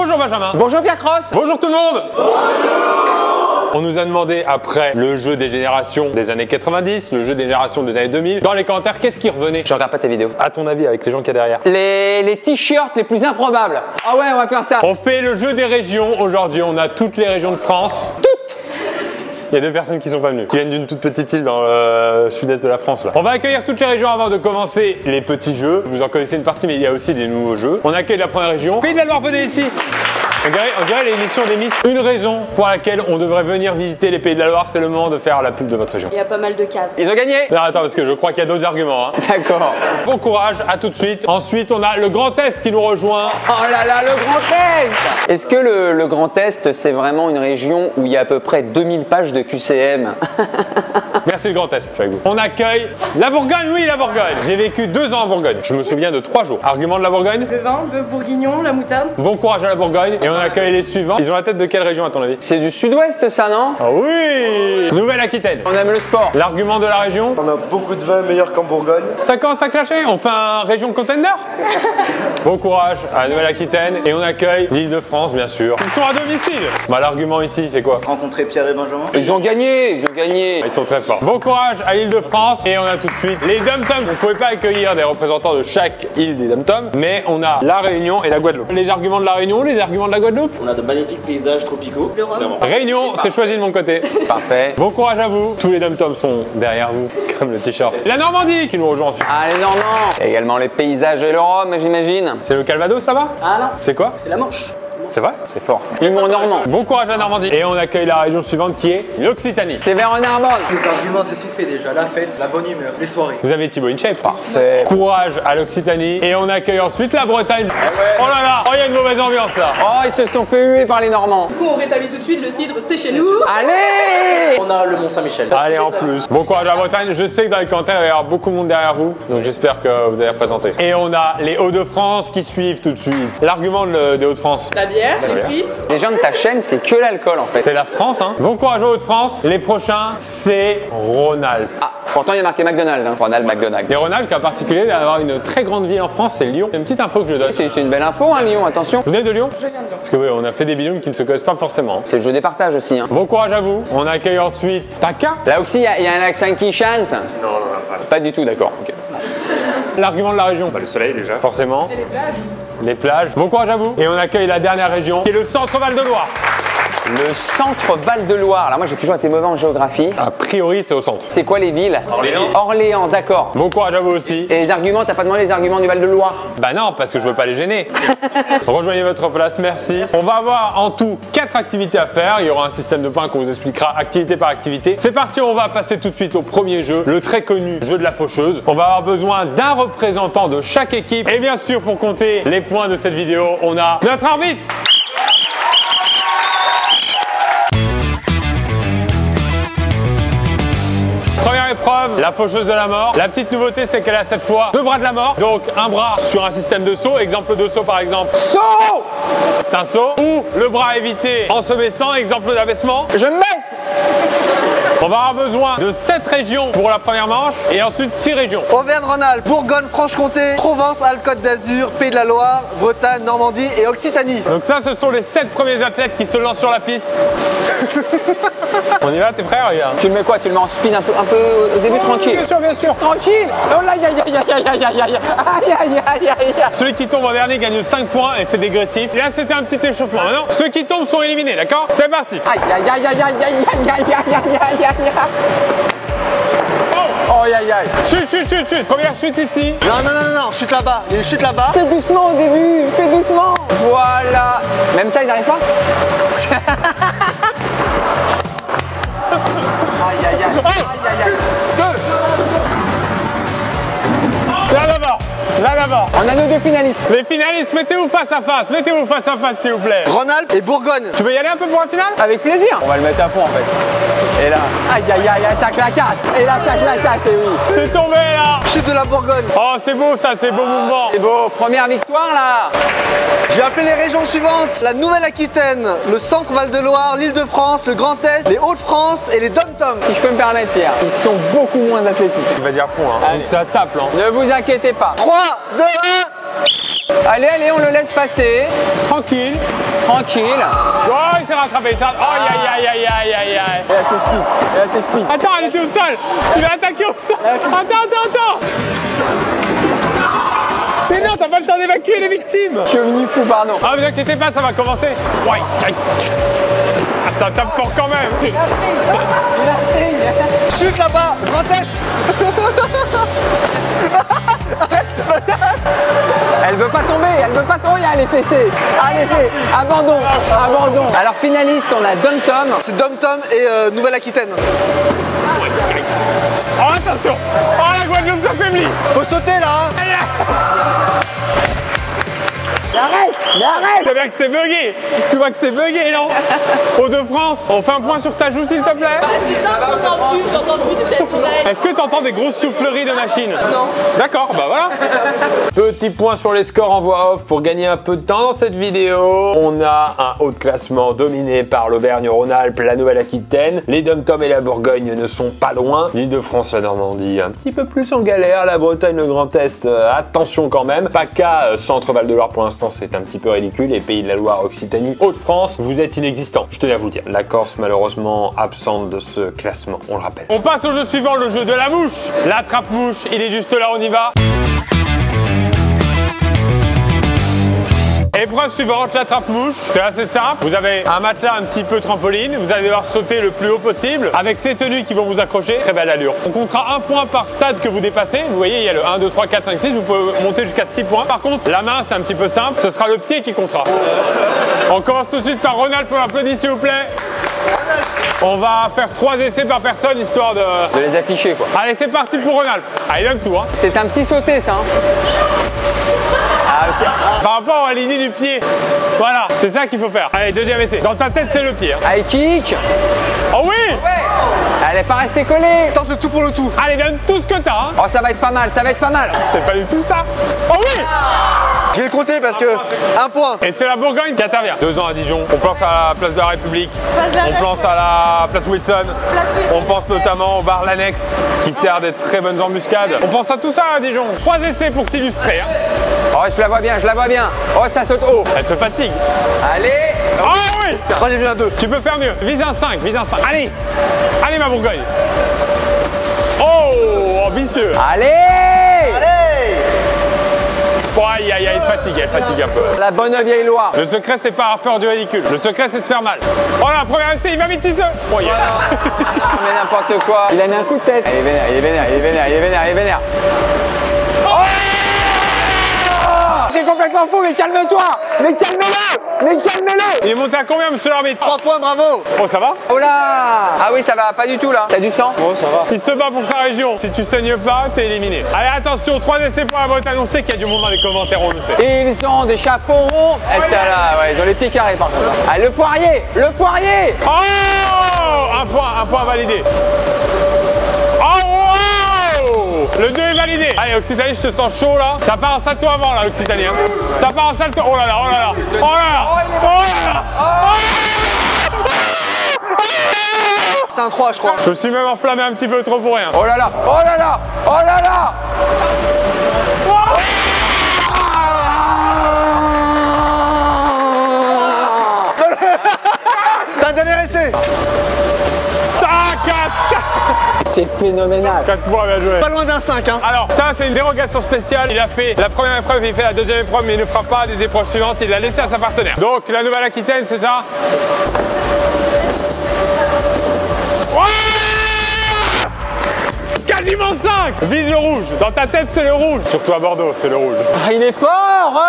Bonjour Benjamin. Bonjour Pierre Cross. Bonjour tout le monde. Bonjour. On nous a demandé après le jeu des générations des années 90, le jeu des générations des années 2000, dans les commentaires, qu'est-ce qui revenait? Je regarde pas tes vidéos. À ton avis, avec les gens qu'il y a derrière? Les t-shirts les plus improbables. Ah ouais, on va faire ça. On fait le jeu des régions aujourd'hui. On a toutes les régions de France. Toutes. Il y a deux personnes qui sont pas venues, qui viennent d'une toute petite île dans le sud-est de la France là. On va accueillir toutes les régions avant de commencer les petits jeux. Vous en connaissez une partie, mais il y a aussi des nouveaux jeux. On accueille la première région. Pays de la Loire, venez ici. On dirait l'émission des Miss. Une raison pour laquelle on devrait venir visiter les Pays de la Loire, c'est le moment de faire la pub de votre région. Il y a pas mal de caves. Ils ont gagné. Non, attends, parce que je crois qu'il y a d'autres arguments. Hein. D'accord. Bon courage, à tout de suite. Ensuite, on a le Grand Est qui nous rejoint. Oh là là, le Grand Est. Est-ce que le Grand Est, c'est vraiment une région où il y a à peu près 2000 pages de QCM? Merci le Grand Est, avec vous. On accueille la Bourgogne, oui la Bourgogne. J'ai vécu 2 ans en Bourgogne. Je me souviens de 3 jours. Argument de la Bourgogne? Le vin, le bourguignon, la moutarde. Bon courage à la Bourgogne. Et on accueille les suivants. Ils ont la tête de quelle région à ton avis? C'est du sud-ouest ça, non? Ah oui! Nouvelle-Aquitaine. On aime le sport. L'argument de la région? On a beaucoup de vins meilleurs qu'en Bourgogne. Ça commence à clasher. On fait un région contender? Bon courage à la Nouvelle-Aquitaine. Et on accueille l'Île-de-France, bien sûr. Ils sont à domicile. Bah l'argument ici, c'est quoi? Rencontrer Pierre et Benjamin. Ils ont gagné, ils ont gagné. Ils sont très forts. Bon courage à l'Île-de-France. Et on a tout de suite les dom-toms. Vous ne pouvez pas accueillir des représentants de chaque île des dom-toms, mais on a la Réunion et la Guadeloupe. Les arguments de la Réunion, les arguments de la Guadeloupe? On a de magnifiques paysages tropicaux. Le rhum. Réunion, c'est choisi de mon côté. Parfait. Bon courage à vous. Tous les dom-toms sont derrière vous, comme le t-shirt. La Normandie qui nous rejoint ensuite. Ah, les Normands. Également les paysages et le rhum, j'imagine. C'est le Calvados là-bas? Ah non, C'est quoi? c'est la Manche. C'est vrai? C'est fort ça. Humour normand. Bon courage à la Normandie. Et on accueille la région suivante qui est l'Occitanie. C'est vers Narbonne. Les arguments, c'est tout fait déjà. La fête, la bonne humeur, les soirées. Vous avez Thibaut InShape. Parfait. Courage à l'Occitanie. Et on accueille ensuite la Bretagne. Oh là là, oh il y a une mauvaise ambiance là. Oh, ils se sont fait huer par les Normands. Du coup, on rétablit tout de suite le cidre, c'est chez nous. Allez. On a le Mont-Saint-Michel. Allez en plus. Bon courage à la Bretagne. Je sais que dans les commentaires il va y avoir beaucoup de monde derrière vous. Donc j'espère que vous allez représenter. Et on a les Hauts-de-France qui suivent tout de suite. L'argument des Hauts-de-France. La bière, La les bière. frites. Les gens de ta chaîne, c'est que l'alcool en fait. C'est la France hein. Bon courage aux Hauts-de-France. Les prochains c'est Rhône-Alpes. Ah, pourtant il y a marqué McDonald's. Hein. Ronald McDonald. Les Rhône-Alpes qui en particulier d'avoir une très grande ville en France, c'est Lyon. C'est une petite info que je donne. C'est une belle info, hein, Lyon, attention. Vous venez de Lyon? Je viens de Lyon. Parce que oui, on a fait des binômes qui ne se connaissent pas forcément. C'est le jeu des partages aussi. Hein. Bon courage à vous. On accueille ensuite Taka. Là aussi, il y a un accent qui chante. Non, Pas du tout, d'accord. Ok. L'argument de la région. le soleil déjà. Forcément. Et les plages. Les plages. Bon courage à vous. Et on accueille la dernière région qui est le centre Val-de-Loire. Le centre Val-de-Loire. Alors moi, j'ai toujours été mauvais en géographie. A priori, c'est au centre. C'est quoi les villes? Orléans. Orléans, d'accord. Bon courage à vous aussi. Et les arguments, t'as pas demandé les arguments du Val-de-Loire? Bah non, parce que je veux pas les gêner. Rejoignez votre place, merci. On va avoir en tout 4 activités à faire. Il y aura un système de points qu'on vous expliquera activité par activité. C'est parti, on va passer tout de suite au premier jeu, le très connu jeu de la faucheuse. On va avoir besoin d'un représentant de chaque équipe. Et bien sûr, pour compter les points de cette vidéo, on a notre arbitre. Première épreuve, la faucheuse de la mort. La petite nouveauté, c'est qu'elle a cette fois 2 bras de la mort. Donc un bras sur un système de saut. Exemple de saut par exemple. Saut! C'est un saut. Ou le bras à éviter en se baissant. Exemple d'abaissement. Je me baisse. On va avoir besoin de 7 régions pour la première manche et ensuite 6 régions. Auvergne-Rhône-Alpes, Bourgogne, Franche-Comté, Provence, Alpes-Côte d'Azur, Pays de la Loire, Bretagne, Normandie et Occitanie. Donc ça, ce sont les 7 premiers athlètes qui se lancent sur la piste. On y va, t'es prêt, regarde. Tu le mets quoi? Tu le mets en spin un peu au début tranquille. Bien sûr, bien sûr. Tranquille. Oh là, aïe aïe aïe aïe aïe aïe aïe aïe aïe aïe aïe. Celui qui tombe en dernier gagne 5 points et c'est dégressif. Et là, c'était un petit échauffement. Maintenant, ceux qui tombent sont éliminés, d'accord? C'est parti. Aïe aïe aïe aïe aïe aïe aïe aïe aïe aïe aïe. Oh aïe aïe aïe. Chute, chute, chute, chute. Première chute ici. Non, chute là-bas, il y a une chute là-bas. Fais doucement au début, fais doucement. Voilà. Même ça, ils n'arrivent pas? Aïe aïe aïe. Aïe aïe aïe. Là d'abord. Là d'abord. On a nos 2 finalistes. Les finalistes, mettez-vous face à face. Mettez-vous face à face, s'il vous plaît. Rhône-Alpes et Bourgogne. Tu veux y aller un peu pour la finale? Avec plaisir. On va le mettre à fond en fait. Et là. Aïe aïe aïe, ça clacasse. Et là, ça clacasse, et oui. C'est tombé là. Chute de la Bourgogne. Oh, c'est beau ça, c'est beau mouvement. C'est beau. Première victoire là. J'ai appelé les régions suivantes. La Nouvelle-Aquitaine, le centre Val-de-Loire, l'Île-de-France, le Grand Est, les Hauts-de-France et les Dom-Toms. Si je peux me permettre, Pierre, ils sont beaucoup moins athlétiques. Il va dire fond, hein. Allez. Donc ça tape là. Ne vous inquiétez pas. 3, 2, 1. Allez, allez, on le laisse passer. Tranquille. tranquille. Oh, il s'est rattrapé. Aïe, aïe, aïe, aïe, aïe, aïe. Et là, c'est speed. Et là, c'est speed. Attends, elle était au sol. Tu l'as attaqué au sol. Attends. Mais non, t'as pas le temps d'évacuer les victimes. Je suis venu fou, pardon. Ah, vous inquiétez pas, ça va commencer. Ouais. Ah, ça tape fort quand même. Chute là-bas, Grand Est. Elle veut pas tomber, elle est fessée. Allez, abandon. Alors finaliste, on a Dom Tom. C'est Dom Tom et Nouvelle-Aquitaine. Oh, attention. Oh, la Guadeloupe s'affaiblit. Faut sauter là, hein. Mais arrête. C'est bien que c'est bugué. Tu vois que c'est bugué, non? Hauts-de-France, on fait un point sur ta joue, s'il te plaît. C'est ça, j'entends plus de cette oreille. Est-ce que tu entends des grosses souffleries de machine? Non. D'accord, bah voilà. Petit point sur les scores en voix off pour gagner un peu de temps dans cette vidéo. On a un haut de classement dominé par l'Auvergne-Rhône-Alpes, la Nouvelle-Aquitaine. Les Dom-Tom et la Bourgogne ne sont pas loin. L'Île-de-France, la Normandie, un petit peu plus en galère. La Bretagne, le Grand Est, attention quand même. PACA, Centre-Val de Loire, pour l'instant, c'est un petit peu ridicule. Les Pays de la Loire, Occitanie, Hauts-de-France, vous êtes inexistants. Je tenais à vous le dire. La Corse, malheureusement, absente de ce classement, on le rappelle. On passe au jeu suivant, le jeu de la mouche. L'attrape-mouche, il est juste là, on y va. Épreuve suivante, l'attrape-mouche. C'est assez simple. Vous avez un matelas un petit peu trampoline. Vous allez devoir sauter le plus haut possible avec ces tenues qui vont vous accrocher. Très belle allure. On comptera un point par stade que vous dépassez. Vous voyez, il y a le 1, 2, 3, 4, 5, 6. Vous pouvez monter jusqu'à 6 points. Par contre, la main, c'est un petit peu simple. Ce sera le pied qui comptera. On commence tout de suite par Ronald pour l'applaudir, s'il vous plaît. On va faire 3 essais par personne, histoire de les afficher, quoi. Allez, c'est parti pour Ronald. Allez, donne tout, hein. C'est un petit sauté, ça. Par rapport à l'idée du pied. Voilà, c'est ça qu'il faut faire. Allez, deuxième essai. Dans ta tête, c'est le pied. Hein. High kick. Oh oui. Elle est pas restée collée. Tente le tout pour le tout. Allez, donne tout ce que t'as. Hein. Oh, ça va être pas mal, C'est pas du tout ça. Oh oui. Je vais le compter parce que 1 point. Et c'est la Bourgogne qui intervient. 2 ans à Dijon. On pense à la place de la République. On pense à la place Wilson. On pense notamment au bar L'Annexe qui sert des très bonnes embuscades. On pense à tout ça à Dijon. 3 essais pour s'illustrer. Hein. Oh, je la vois bien. Oh, ça saute haut. Elle se fatigue. Allez. Oh oui. Moi j'ai vu un 2. Tu peux faire mieux. Vise un 5. Allez. Allez, ma Bourgogne. Oh, ambitieux. Allez. Oh, aïe, elle fatigue un peu. La bonne vieille Loire. Le secret, c'est pas avoir peur du ridicule. Le secret, c'est de se faire mal. Oh là, premier essai, il va vite tisser. Oh, yeah. Mais n'importe quoi. Il a mis un coup de tête. Il est vénère. Oh, c'est complètement fou, mais calme-toi. Mais calme-le. Il est monté à combien, monsieur l'arbitre? 3 points, bravo. Oh, ça va? Oh là. Ah oui, ça va, pas du tout là. T'as du sang? Oh, ça va. Il se bat pour sa région. Si tu saignes pas, t'es éliminé. Allez, attention, 3 essais pour la Bretagne. On sait qu'il y a du monde dans les commentaires, on le sait. Ils ont des chapeaux ronds. Et ça là, ouais, ils ont les petits carrés par contre. Ah, le poirier. Oh, un point validé. Oh, wow. Le 2 est validé. Allez, Occitanie, je te sens chaud là. Ça part en salto avant là, Occitanie. Hein. Ça part en salto. Oh là là. C'est un 3, je crois. Je me suis même enflammé un petit peu trop pour rien. Oh là là. T'as un dernier essai. 4. C'est phénoménal. 4 points, bien joué. Pas loin d'un 5, hein. Alors, ça, c'est une dérogation spéciale. Il a fait la première épreuve, il fait la deuxième épreuve, mais il ne fera pas des épreuves suivantes. Il l'a laissé à sa partenaire. Donc, la Nouvelle-Aquitaine, c'est ça? Quasiment 5. Vise le rouge. Dans ta tête, c'est le rouge. Surtout à Bordeaux, c'est le rouge. Ah, il est fort.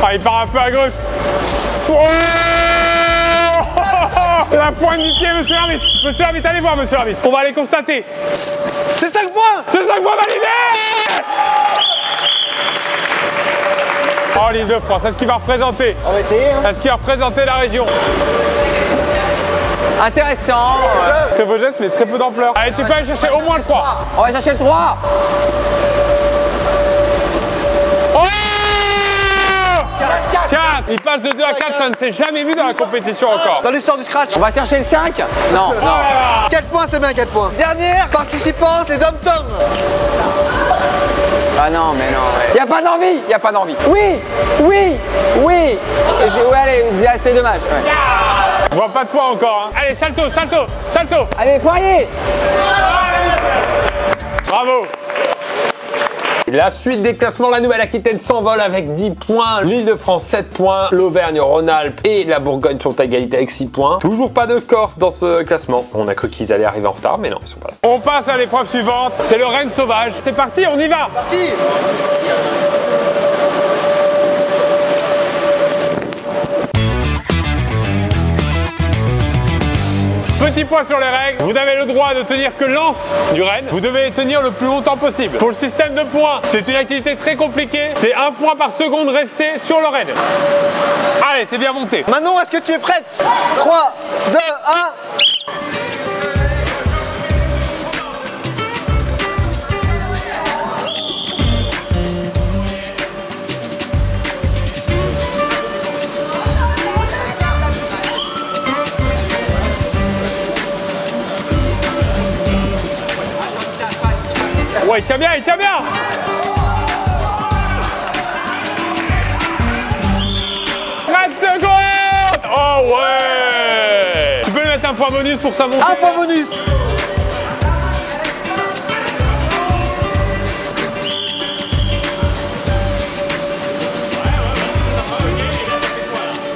Ah, il part un peu à gauche. La pointe du pied, monsieur l'arbitre. Monsieur l'arbitre, allez voir, monsieur l'arbitre. On va aller constater. C'est 5 points. C'est 5 points validés. Oh, l'Île-de-France, est-ce qu'il va représenter? On va essayer, hein. Est-ce qu'il va représenter la région? Intéressant. Très beau geste, mais très peu d'ampleur. Allez, tu peux aller chercher au moins le 3. On va chercher le 3. Oh, 4. Il passe de 2 à 4, ça ne s'est jamais vu dans la compétition encore. Dans l'histoire du scratch. On va chercher le 5? Non, non. 4 points, c'est bien 4 points. Dernière participante, les dom-toms. Ah non, mais non. Ouais. Y a pas d'envie, y a pas d'envie. Oui, oui, oui. Ouais, allez, c'est dommage. Ouais. Je vois pas de points encore. Hein. Allez, salto, salto, salto. Allez, Poirier. Bravo. La suite des classements, la Nouvelle-Aquitaine s'envole avec 10 points, l'Île-de-France 7 points, l'Auvergne-Rhône-Alpes et la Bourgogne sont à égalité avec 6 points. Toujours pas de Corse dans ce classement. On a cru qu'ils allaient arriver en retard, mais non, ils sont pas là. On passe à l'épreuve suivante, c'est le Rennes sauvage. C'est parti, on y va. Parti. Petit point sur les règles, vous avez le droit de tenir que l'anse du Rennes, vous devez tenir le plus longtemps possible. Pour le système de points, c'est une activité très compliquée, c'est 1 point par seconde resté sur le Rennes. Allez, c'est bien monté. Manon, est-ce que tu es prête? 3, 2, 1. Ouais, il tient bien, il tient bien. 30 secondes. Oh ouais. Tu peux lui mettre un point bonus pour sa montée. Un point bonus.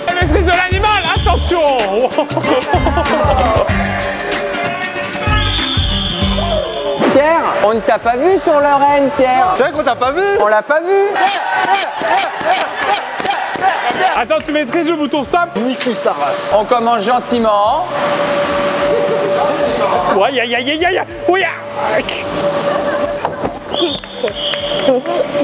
La maîtrise de l'animal, attention. Pierre, on ne t'a pas vu sur le Rennes, Pierre. C'est vrai qu'on t'a pas vu. On l'a pas vu. Attends, tu maîtrises le bouton stop. Nique sa race. On commence gentiment. Ouais, aïe, aïe, aïe, aïe. Oui.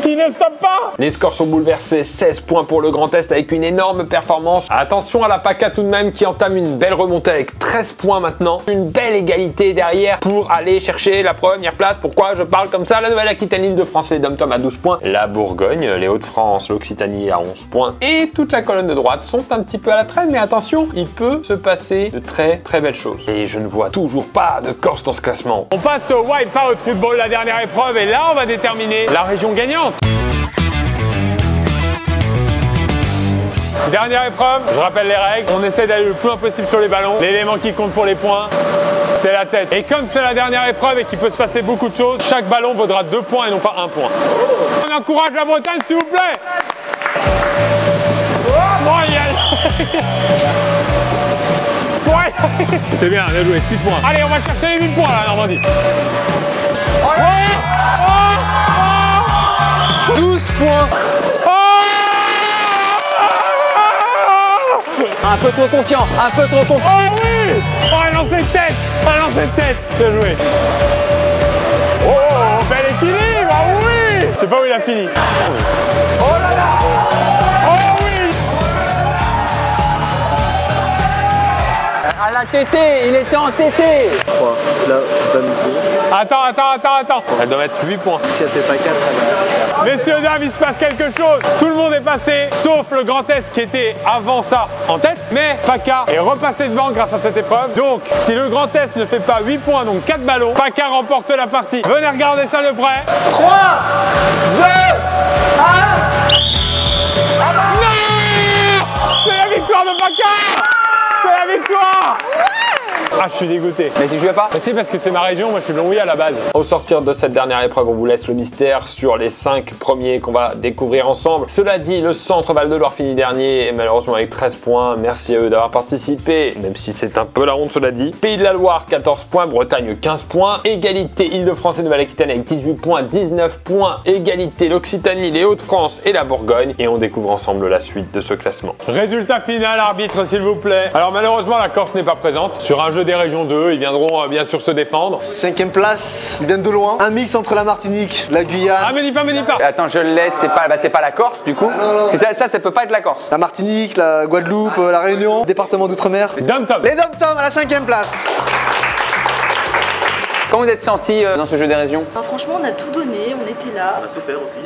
Qui ne stoppe pas. Les scores sont bouleversés, 16 points pour le Grand Est avec une énorme performance. Attention à la PACA tout de même qui entame une belle remontée avec 13 points maintenant. Une belle égalité derrière pour aller chercher la première place. Pourquoi je parle comme ça? La Nouvelle-Aquitaine, l'Île-de-France, les dom-toms à 12 points. La Bourgogne, les Hauts-de-France, l'Occitanie à 11 points. Et toute la colonne de droite sont un petit peu à la traîne. Mais attention, il peut se passer de très très belles choses. Et je ne vois toujours pas de Corse dans ce classement. On passe au Wipeout Football, la dernière épreuve. Et là, on va déterminer la région gagnante. Dernière épreuve, je rappelle les règles, on essaie d'aller le plus loin possible sur les ballons. L'élément qui compte pour les points, c'est la tête. Et comme c'est la dernière épreuve et qu'il peut se passer beaucoup de choses, chaque ballon vaudra 2 points et non pas 1 point. On encourage la Bretagne s'il vous plaît. C'est bien, bien joué, 6 points. Allez, on va chercher les 8 points là, Normandie. 12 points. Un peu trop confiant, un peu trop confiant. Oh oui. Oh, un lancer de tête. Un lancer de tête. Bien joué. Oh, bel équilibre. Ah oui. Je sais pas où il a fini. Oh là là. Oh oui. À la tétée, il était en tétée. 3, là, donne Attends. Elle doit mettre 8 points. Si elle fait pas 4, elle va. Messieurs, dames, il se passe quelque chose. Tout le monde est passé, sauf le Grand Est qui était avant ça en tête. Mais PACA est repassé devant grâce à cette épreuve. Donc, si le Grand Est ne fait pas 8 points, donc 4 ballons, PACA remporte la partie. Venez regarder ça de près. 3, 2, 1. Non! C'est la victoire de PACA! C'est la victoire! Ah, je suis dégoûté. Mais tu jouais pas? Mais c'est parce que c'est ma région, moi je suis Blanc-Louis à la base. Au sortir de cette dernière épreuve, on vous laisse le mystère sur les 5 premiers qu'on va découvrir ensemble. Cela dit, le Centre Val-de-Loire finit dernier et malheureusement avec 13 points. Merci à eux d'avoir participé, même si c'est un peu la honte, cela dit. Pays de la Loire, 14 points. Bretagne, 15 points. Égalité Île-de-France et Nouvelle-Aquitaine avec 18 points, 19 points. Égalité l'Occitanie, les Hauts-de-France et la Bourgogne. Et on découvre ensemble la suite de ce classement. Résultat final, arbitre, s'il vous plaît. Alors malheureusement, la Corse n'est pas présente. Sur un jeu des régions 2, ils viendront bien sûr se défendre. 5e place, ils viennent de loin. Un mix entre la Martinique, la Guyane. Ah, me dis pas. Attends, je le laisse, c'est pas la Corse du coup. Parce que ça peut pas être la Corse. La Martinique, la Guadeloupe, la Réunion, département d'outre-mer. Dom-tom. Les dom-toms à la 5e place. Comment vous êtes senti dans ce jeu des régions? Enfin, franchement, on a tout donné, on était là. On a souffert aussi.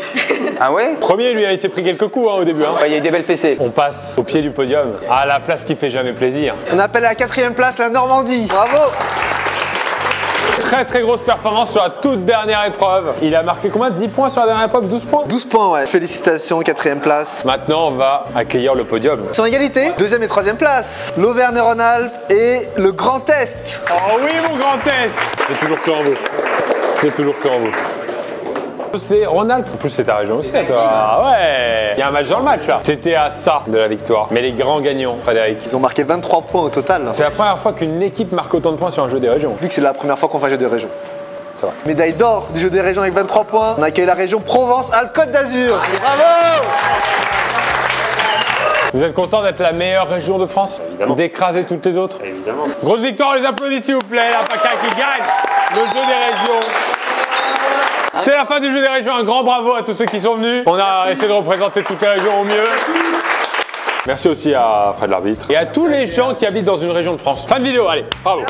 Ah ouais? Premier, lui, il s'est pris quelques coups au début. Ouais, il y a eu des belles fessées. On passe au pied du podium, à la place qui fait jamais plaisir. On appelle à la 4e place la Normandie. Bravo. Très très grosse performance sur la toute dernière épreuve. Il a marqué combien? 10 points sur la dernière épreuve? 12 points? 12 points, ouais. Félicitations, 4e place. Maintenant, on va accueillir le podium. Ils sont en égalité. 2e et 3e place. L'Auvergne-Rhône-Alpes et le Grand Est. Oh oui, mon Grand Est! J'ai toujours cru en vous. J'ai toujours cru en vous. C'est Rhône-Alpes. En plus, c'est ta région aussi, toi. Ouais! Il y a un match dans le match, là. C'était à ça de la victoire. Mais les grands gagnants, Frédéric. Ils ont marqué 23 points au total. C'est la première fois qu'une équipe marque autant de points sur un jeu des régions. Vu que c'est la première fois qu'on fait un jeu des régions. C'est vrai. Médaille d'or du jeu des régions avec 23 points. On accueille la région Provence-Alpes-Côte d'Azur. Bravo! Vous êtes content d'être la meilleure région de France? Évidemment. D'écraser toutes les autres? Évidemment. Grosse victoire, les applaudissements s'il vous plaît. La PACA qui gagne le jeu des régions. C'est la fin du jeu des régions. Un grand bravo à tous ceux qui sont venus. On a essayé de représenter toutes les régions au mieux. Merci aussi à Fred l'arbitre et à tous les gens qui habitent dans une région de France. Fin de vidéo, allez, bravo.